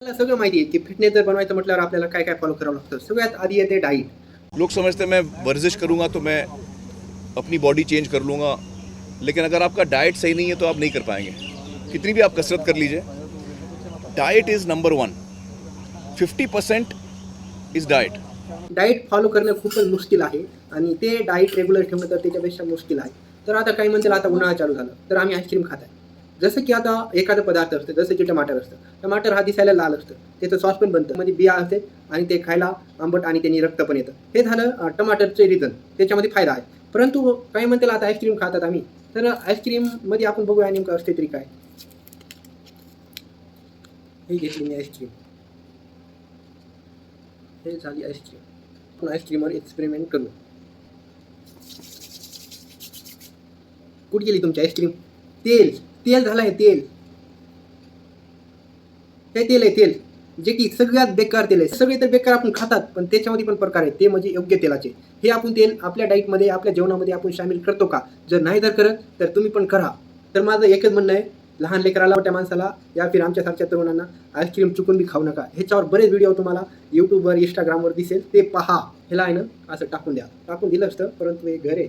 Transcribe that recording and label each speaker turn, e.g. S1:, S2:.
S1: आपल्याला सगळं माहिती आहे की फिटनेस जर बनवायचं म्हटल्यावर आपल्याला काय काय फॉलो करावं लागतं. सगळ्यात आधी येते डाईट.
S2: लोग समझते हैं मैं वर्जिश करूँगा तो मैं अपनी बॉडी चेंज कर लूँगा, लेकिन अगर आपका डाइट सही नहीं है तो आप नहीं कर पाएंगे. कितनी भी आप कसरत कर लीजिए, diet is number one. 50% is diet.
S1: Diet follow करणं खूपच मुश्किल आहे आणि ते डाईट रेग्युलर ठेवणं तर त्याच्यापेक्षा मुश्किल आहे. तर आता काही म्हणतील आता उन्हाळा चालू झाला तर आम्ही आईस्क्रीम खात आहे. जसं की आता एखादं पदार्थ असतं, जसं की टमाटर असतं. टमाटर हा दिसायला लाल असतं, त्याचं सॉस पण बनतं, मध्ये बिया असते आणि ते खायला आंबट आणि त्यांनी रक्त पण येतं. हे झालं टमाटरचे रिझन, त्याच्यामध्ये फायदा आहे. परंतु काही म्हणतील आता आईस्क्रीम खातात आम्ही, तर आईस्क्रीममध्ये आपण बघूया नेमकं असते तरी काय. ही घेतली मी आईस्क्रीम, हे झाली आईस्क्रीम. आपण आईस्क्रीमवर एक्सपेरिमेंट करू. कुठे गेली तुमची आईस्क्रीम? तेल तेल झालं आहे तेल. हे तेल आहे तेल, जे की सगळ्यात बेकार तेल आहे. सगळे तर बेकार आपण खातात, पण त्याच्यामध्ये पण प्रकार आहेत, ते म्हणजे योग्य तेलाचे. हे आपण तेल आपल्या डाईटमध्ये आपल्या जेवणामध्ये आपण सामील करतो का? जर नाही जर करत तर तुम्ही पण करा. तर माझं एकच म्हणणं आहे, लहान लेकराला मोठ्या माणसाला या फिर आमच्यासारख्या तरुणांना आईस्क्रीम चुकून बी खाऊ नका. ह्याच्यावर बरेच व्हिडिओ तुम्हाला यूट्यूबवर इंस्टाग्रामवर दिसेल, ते पहा. ह्याला आहे ना असं टाकून द्या. टाकून दिलं असतं, परंतु हे घर आहे